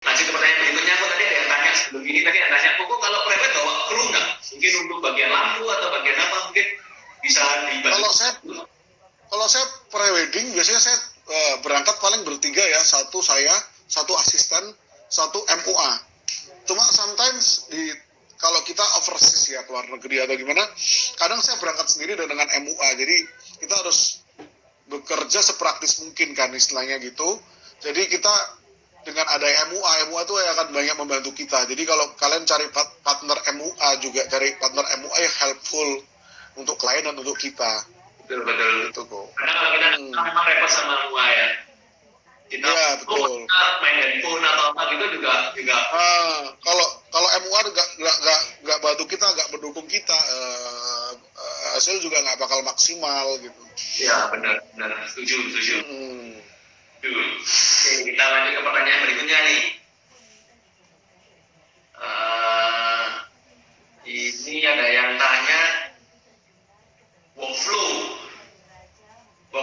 Lanjut ke pertanyaan berikutnya, aku tadi ada yang tanya sebelum ini, tadi ada tanya, kok kalau private bawa kru nggak? Mungkin untuk bagian lampu atau bagian apa, mungkin bisa dibantu. Kalau saya pre-wedding, biasanya saya berangkat paling bertiga ya, satu saya, satu asisten, satu MUA. Cuma sometimes kalau kita overseas ya, keluar negeri atau gimana, kadang saya berangkat sendiri dengan MUA, jadi kita harus bekerja sepraktis mungkin kan istilahnya gitu. Jadi kita dengan ada MUA itu akan banyak membantu kita. Jadi kalau kalian cari partner MUA juga, cari partner MUA yang helpful untuk klien dan untuk kita. Betul. Gitu kok. Karena kalau kita memang repot sama MUA ya. Kita betul. Main handphone atau apa gitu juga. Kalau MUA nggak bantu kita, nggak mendukung kita, hasil juga nggak bakal maksimal gitu. Ya benar, setuju. Oke, kita lanjut ke pertanyaan berikutnya nih. Ini ada yang tanya workflow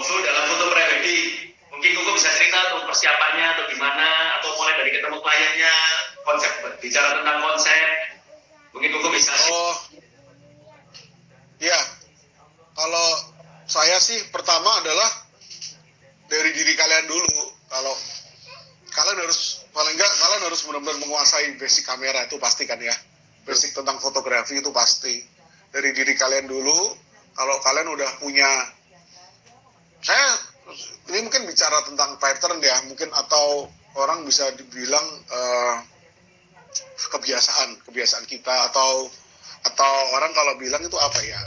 dalam foto prewedding. Mungkin Koko bisa cerita untuk persiapannya atau gimana, atau mulai dari ketemu kliennya, konsep, bicara tentang konsep. Mungkin Koko bisa. Ya, kalau saya sih pertama adalah dari diri kalian dulu. Kalau kalian harus benar-benar menguasai basic kamera, itu pasti kan ya. Basic tentang fotografi itu pasti. Dari diri kalian dulu. Kalau kalian udah punya, ini mungkin bicara tentang pattern ya, mungkin atau orang bisa dibilang kebiasaan kita, atau orang kalau bilang itu apa ya?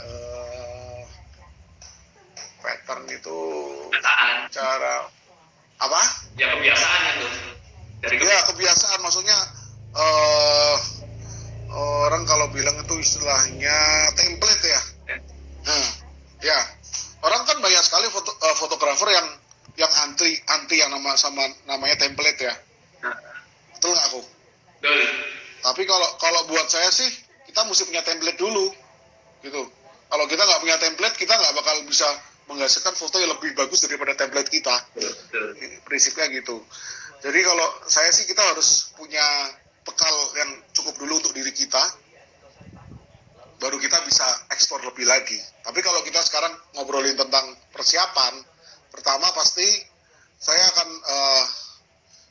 Pattern itu cara apa? Ya kebiasaan kan tuh. Kebiasaan maksudnya orang kalau bilang itu istilahnya template ya. Ya, orang kan banyak sekali fotografer yang anti yang namanya template ya. Betul nggak aku? Betul. Tapi kalau buat saya sih kita mesti punya template dulu, gitu. Kalau kita nggak punya template, kita nggak bakal bisa menghasilkan foto yang lebih bagus daripada template kita. Prinsipnya gitu. Jadi kalau saya sih kita harus punya bekal yang cukup dulu untuk diri kita, baru kita bisa ekspor lebih lagi. Tapi kalau kita sekarang ngobrolin tentang persiapan, pertama pasti saya akan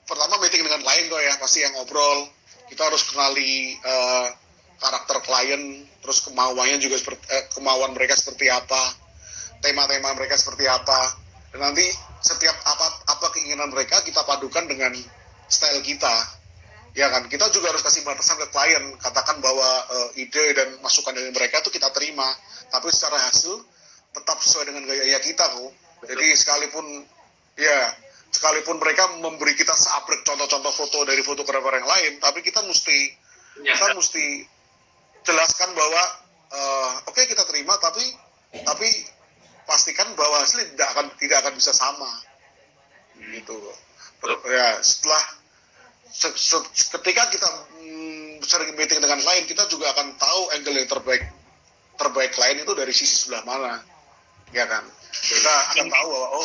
pertama meeting dengan klien kok ya, pasti yang ngobrol. Kita harus kenali karakter klien, terus kemauannya juga kemauan mereka seperti apa, tema-tema mereka seperti apa, dan nanti setiap apa keinginan mereka kita padukan dengan style kita, ya kan. Kita juga harus kasih batasan ke klien, katakan bahwa ide dan masukan dari mereka itu kita terima, tapi secara hasil tetap sesuai dengan gaya kita kok. Jadi sekalipun mereka memberi kita seabrek contoh-contoh foto dari fotografer yang lain, tapi kita mesti jelaskan bahwa oke, kita terima, tapi pastikan bahwa hasil tidak akan bisa sama, gitu. Ya, setelah ketika kita sering meeting dengan klien, kita juga akan tahu angle yang terbaik klien itu dari sisi sebelah mana, ya kan. Kita akan tahu bahwa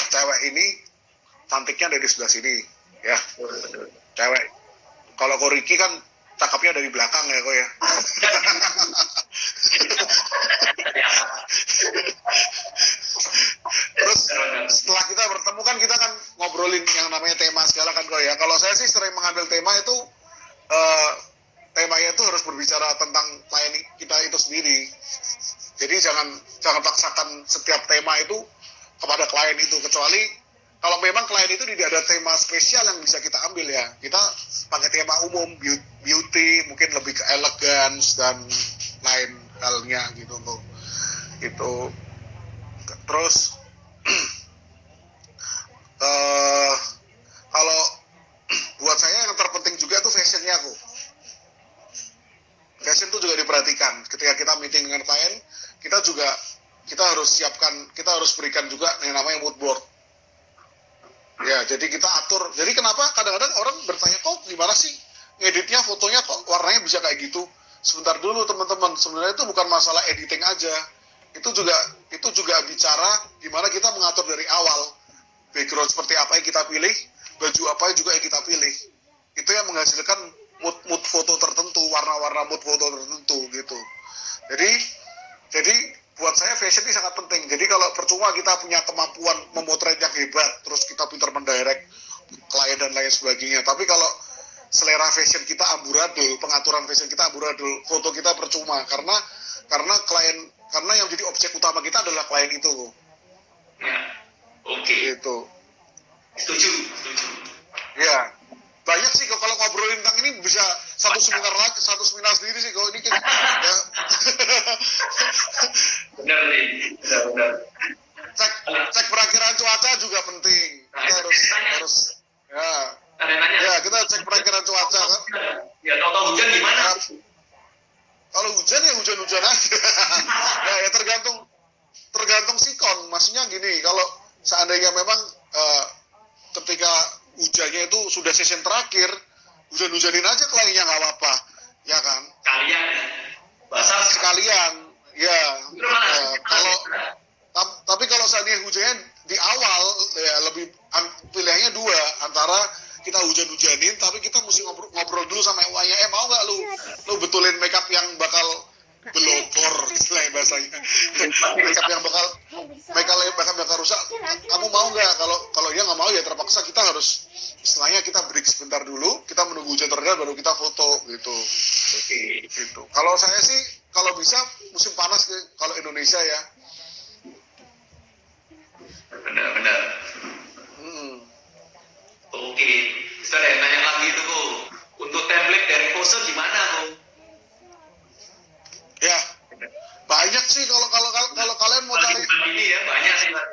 cewek ini cantiknya dari sebelah sini, ya. Cewek, kalau Ko Ricky kan cakepnya dari belakang ya kok ya. Terus setelah kita bertemu kan kita kan ngobrolin yang namanya tema segala kan kok ya. Kalau saya sih sering mengambil tema itu temanya itu harus berbicara tentang klien kita itu sendiri. Jadi jangan paksakan setiap tema itu kepada klien itu, kecuali kalau memang klien itu tidak ada tema spesial yang bisa kita ambil ya. Kita pakai tema umum, beauty, mungkin lebih ke elegance dan lain halnya gitu tuh. Itu terus kalau buat saya yang terpenting juga tuh fashionnya kok. Fashion itu juga diperhatikan ketika kita meeting dengan klien. Kita harus berikan juga yang namanya mood board. Ya, jadi kita atur. Jadi kenapa kadang-kadang orang bertanya, kok gimana sih ngeditnya fotonya kok warnanya bisa kayak gitu? Sebentar dulu teman-teman, sebenarnya itu bukan masalah editing aja. Itu juga bicara gimana kita mengatur dari awal. Background seperti apa yang kita pilih, baju apa juga yang kita pilih. menghasilkan mood foto tertentu, warna-warna mood foto tertentu gitu. Jadi buat saya fashion ini sangat penting. Jadi kalau percuma kita punya kemampuan memotret yang hebat, terus kita pintar mendirect klien dan lain sebagainya. Tapi kalau selera fashion kita amburadul, pengaturan fashion kita amburadul, foto kita percuma karena yang jadi objek utama kita adalah klien itu. Ya, oke. Gitu. Setuju. Ya. Banyak sih kalau ngobrolin tentang ini bisa satu seminar sendiri sih kalau ini kan ya. Benar nih, benar. Cek perakiraan cuaca juga penting. Kita harus ya. Ada nanya. Ya, kita cek perakiraan cuaca kan. Ya, kalau hujan gimana? Kalau hujan ya hujan-hujan aja. Ya tergantung sikon. Maksudnya gini, kalau seandainya memang ketika hujannya itu sudah session terakhir, hujan-hujanin aja kliennya nggak apa-apa, ya kan? Kalian basah Sekalian, ya. Tapi kalau seandainya hujannya di awal, ya lebih pilihannya dua, antara kita hujan-hujanin, tapi kita mesti ngobrol dulu sama EY-nya, mau nggak lu betulin makeup yang bakal belobor, istilahnya bahasanya. makeup yang bakal rusak, kamu mau nggak? Kalau dia nggak mau ya terpaksa kita harus, istilahnya kita break sebentar dulu, kita menunggu hujan tereda baru kita foto gitu. Oke. Gitu. Kalau saya sih kalau bisa musim panas kalau Indonesia ya. Benar. Oke. Bisa ada yang nanya lagi itu Bu. Untuk template dari pose gimana Bu? Ya, banyak sih kalau kalian mau cari. Ini ya banyak sih Pak.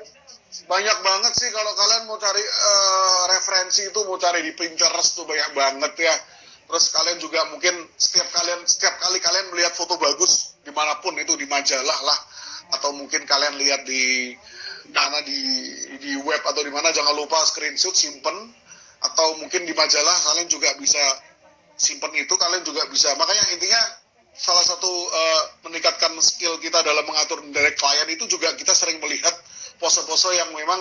Banyak banget sih kalau kalian mau cari referensi itu, mau cari di Pinterest tuh banyak banget ya. Terus kalian juga mungkin setiap kali kalian melihat foto bagus dimanapun itu, di majalah lah, atau mungkin kalian lihat di mana di web atau di mana, jangan lupa screenshot, simpen, atau mungkin di majalah kalian juga bisa simpen itu, kalian juga bisa. Makanya intinya salah satu meningkatkan skill kita dalam mengatur direct klien itu juga kita sering melihat pose-pose yang memang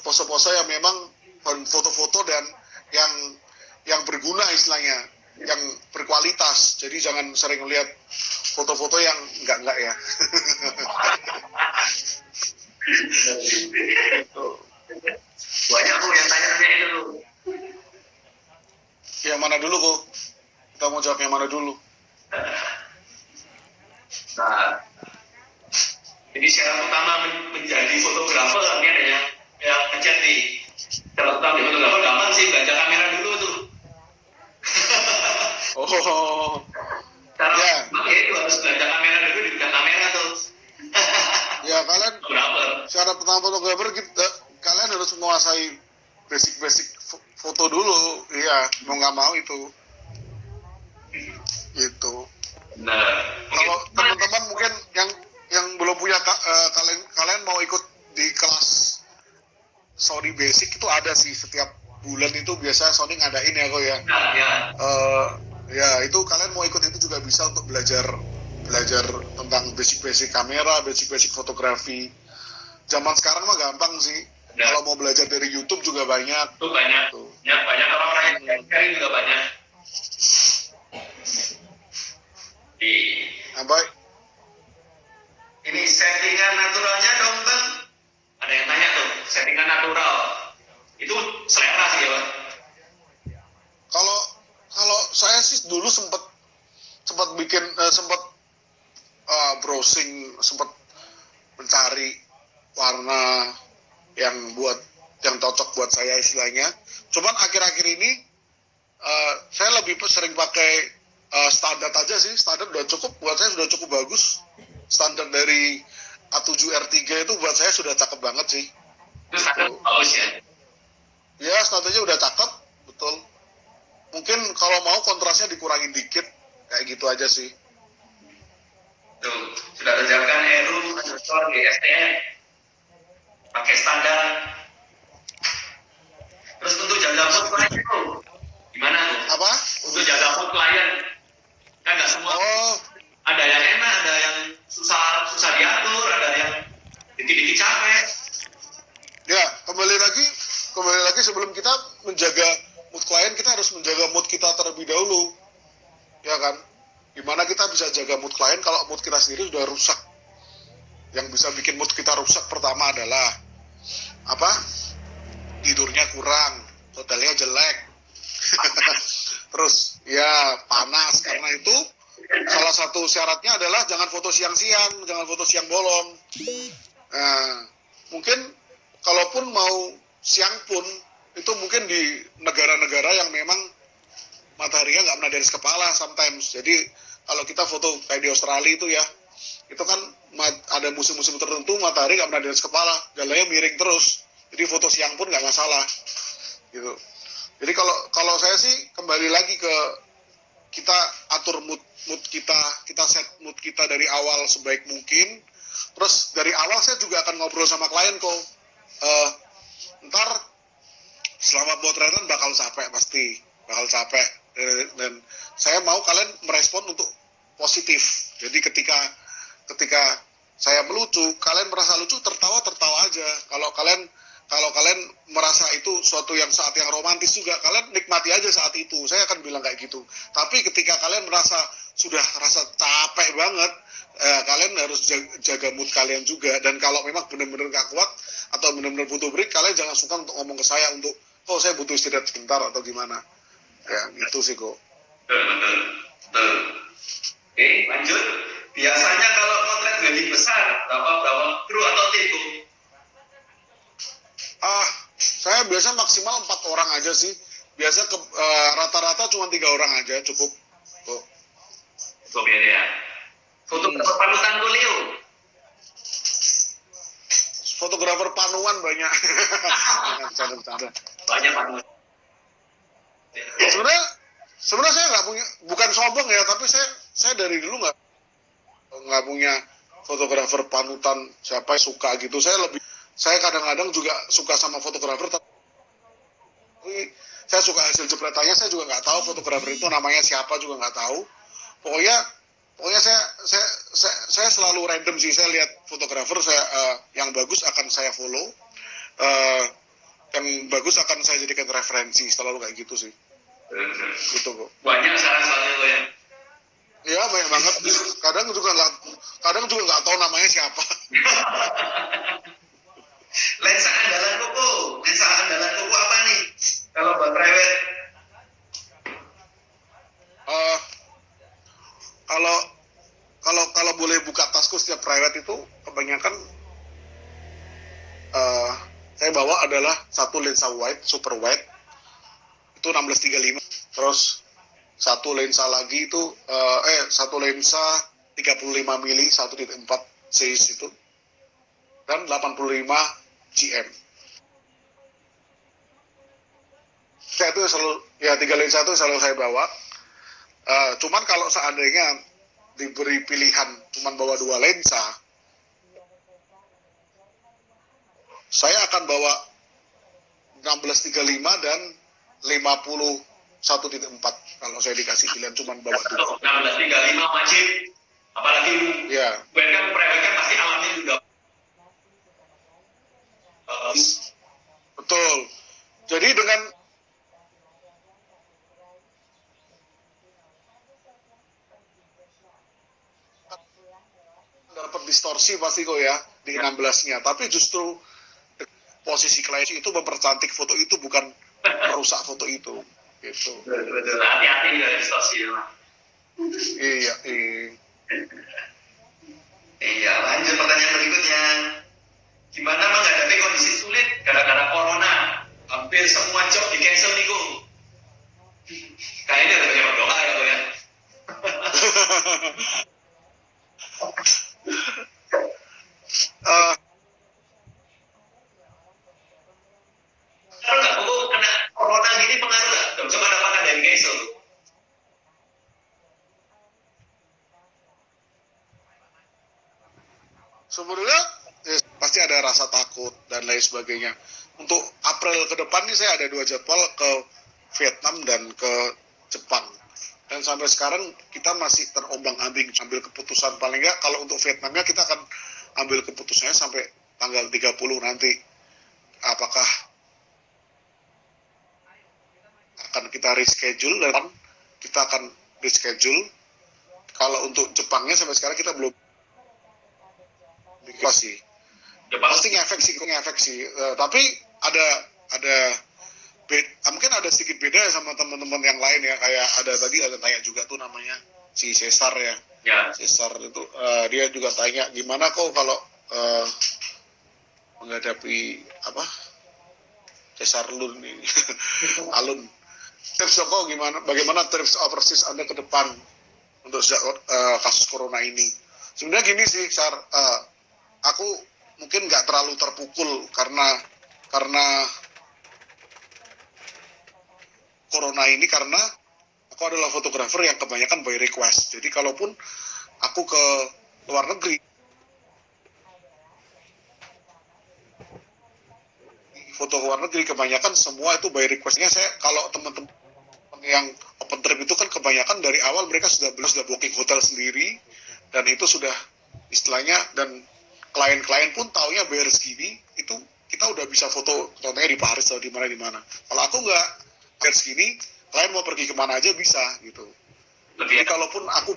pose-pose yang memang foto-foto dan yang berguna, istilahnya yang berkualitas. Jadi jangan sering melihat foto-foto yang enggak ya. Banyak Bu yang tanya-tanya itu Bu. Yang mana dulu Bu? Kita mau jawab yang mana dulu? Nah, jadi syarat utama menjadi fotografer, ini ada yang ngechat nih. Syarat utama menjadi fotografer gampang sih, belanja kamera dulu tuh. Oh. Cara Ya. itu harus belanja kamera dulu, di bidang kamera tuh. Ya, kalian Fotografer. syarat pertama fotografer kalian harus menguasai basic foto dulu. Iya, mau nggak mau itu. Gitu. Nah, Kalau teman-teman mungkin yang belum punya kalian mau ikut di kelas Sony Basic, itu ada sih setiap bulan itu biasa Sony ngadain ya kok ya. nah, ya. Ya itu kalian mau ikut itu juga bisa untuk belajar tentang basic kamera, basic fotografi. Zaman sekarang mah gampang sih. Ya. Kalau mau belajar dari YouTube juga banyak. Itu banyak. Tuh. Ya, banyak orang-orang yang sharing juga banyak. Baik. Ini settingan naturalnya dong Bang. Ada yang tanya tuh, settingan natural. Itu selera sih ya Bang. Kalau saya sih dulu sempat bikin browsing, sempat mencari warna yang cocok buat saya, istilahnya. Cuman akhir-akhir ini saya lebih sering pakai standar aja sih. Standar udah cukup, buat saya sudah cukup bagus. Standar dari A7R3 itu buat saya sudah cakep banget sih. Itu standar bagus ya. Ya, standarnya udah cakep, betul. Mungkin kalau mau kontrasnya dikurangin dikit, kayak gitu aja sih. Tuh, sudah terjawabkan Eru_GSTN. Pakai standar. Terus untuk jaga mood klien itu gimana tuh? Apa? Untuk jaga mood klien, kan nggak semua. Oh, Ada yang enak, ada yang susah diatur, ada yang dikit-dikit capek. ya kembali lagi sebelum kita menjaga mood klien, kita harus menjaga mood kita terlebih dahulu, ya kan? Gimana kita bisa jaga mood klien kalau mood kita sendiri sudah rusak? Yang bisa bikin mood kita rusak pertama adalah apa? Tidurnya kurang, hotelnya jelek, terus ya panas. Karena itu salah satu syaratnya adalah jangan foto siang-siang, jangan foto siang bolong. Nah, mungkin kalaupun mau siang pun itu mungkin di negara-negara yang memang mataharinya nggak pernah dari kepala sometimes. Jadi kalau kita foto kayak di Australia itu ya, itu kan ada musim-musim tertentu matahari nggak pernah dari kepala, jalannya miring terus. Jadi foto siang pun nggak masalah, gitu. Jadi kalau saya sih kembali lagi ke kita atur mood kita set mood kita dari awal sebaik mungkin. Terus dari awal saya juga akan ngobrol sama klien kok. Ntar selama potretan bakal capek pasti, bakal capek. Dan saya mau kalian merespon untuk positif. Jadi ketika saya melucu, kalian merasa lucu, tertawa aja. Kalau kalian merasa itu suatu yang saat yang romantis juga, kalian nikmati aja saat itu. Saya akan bilang kayak gitu. Tapi ketika kalian merasa sudah rasa capek banget, kalian harus jaga mood kalian juga. Dan kalau memang benar-benar gak kuat atau benar-benar butuh break, kalian jangan suka untuk ngomong ke saya untuk, oh saya butuh istirahat sebentar atau gimana. Ya gitu sih kok. Betul. Oke, lanjut. Biasanya kalau potret gaji besar, berapa kru atau tim? Saya biasa maksimal 4 orang aja sih. Biasa rata-rata cuma 3 orang aja cukup. Kok. Cukup ya. Fotografer panutan tuh Leo. Fotografer panuan banyak. Bercanda. Banyak panutan. Sebenarnya saya nggak punya, bukan sombong ya, tapi saya dari dulu nggak punya fotografer panutan siapa yang suka gitu. Saya kadang-kadang juga suka sama fotografer, tapi saya suka hasil jepretannya. Saya juga nggak tahu fotografer itu namanya siapa, juga nggak tahu. Pokoknya saya selalu random sih. Saya lihat fotografer yang bagus akan saya follow, yang bagus akan saya jadikan referensi, selalu kayak gitu sih. Gitu kok. Banyak saran-sarannya lo ya. Ya banyak banget. Kadang juga nggak tahu namanya siapa. Lensa andalan koko apa nih? Kalau buat private? Kalau boleh buka tasku setiap private itu kebanyakan saya bawa adalah satu lensa wide, super wide itu 16-35, terus satu lensa lagi itu satu lensa 35 mili 1.4 seis itu, dan 85 cm. Saya itu selalu, ya 3 lensa itu selalu saya bawa. Cuman kalau seandainya diberi pilihan cuman bawa 2 lensa, saya akan bawa 16-35 dan 51.4 kalau saya dikasih pilihan cuman bawa 2. 16-35 wajib, apalagi ya. Kan private kan pasti alamnya juga. Betul. Jadi dengan dapat distorsi pasti kok ya di 16-nya, tapi justru posisi klien itu mempercantik foto itu, bukan merusak foto itu gitu. Betul. Hati-hati dengan distorsi ya. Iya, lanjut pertanyaan berikutnya. Gimana menghadapi kondisi sulit gara-gara corona? Hampir semua job di cancel nih kok. Kayaknya ada banyak berdoa ya kok ya. Kalau nggak kok kena corona gini pengaruh nggak? Coba dapatkan dari cancel. Sebenarnya pasti ada rasa takut dan lain sebagainya. Untuk April ke depan nih saya ada 2 jadwal ke Vietnam dan ke Jepang. Dan sampai sekarang kita masih terombang-ambing ambil keputusan. Paling nggak kalau untuk Vietnamnya kita akan ambil keputusannya sampai tanggal 30 nanti. Apakah akan akan kita reschedule dan kita akan reschedule. Kalau untuk Jepangnya sampai sekarang kita belum sih. Jepang Pasti ngefek sih. Tapi ada mungkin ada sedikit beda sama teman-teman yang lain ya, kayak tadi ada tanya juga tuh namanya si Cesar ya. ya. Cesar itu dia juga tanya gimana kok kalau menghadapi apa Cesar Lun ini Alun, tips kok bagaimana tips overseas Anda ke depan untuk kasus corona ini. Sebenarnya gini sih, aku mungkin nggak terlalu terpukul karena corona ini, karena aku adalah fotografer yang kebanyakan by request. Jadi kalaupun aku ke luar negeri, foto luar negeri kebanyakan semua itu by requestnya. Saya kalau teman-teman yang open trip itu kan kebanyakan dari awal mereka sudah booking hotel sendiri, dan itu sudah istilahnya, dan klien-klien pun taunya bayar segini, itu kita udah bisa foto contohnya di Paris atau di mana. Kalau aku nggak bayar segini, klien mau pergi kemana aja bisa gitu. Jadi kalaupun aku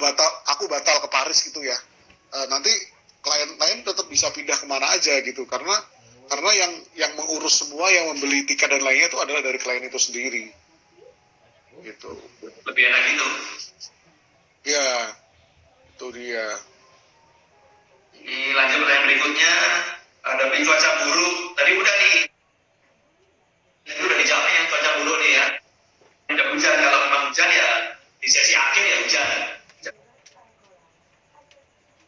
batal ke Paris gitu ya, nanti klien tetap bisa pindah kemana aja gitu, karena yang mengurus semua, yang membeli tiket dan lainnya itu adalah dari klien itu sendiri gitu. Lebih enak gitu. Ya, itu dia. Ini lanjut pertanyaan berikutnya. Hadapi cuaca buruk. Tadi udah nih. Itu udah dijawab yang cuaca buruk nih ya. Tidak hujan. Kalau memang hujan ya di sesi akhir ya hujan.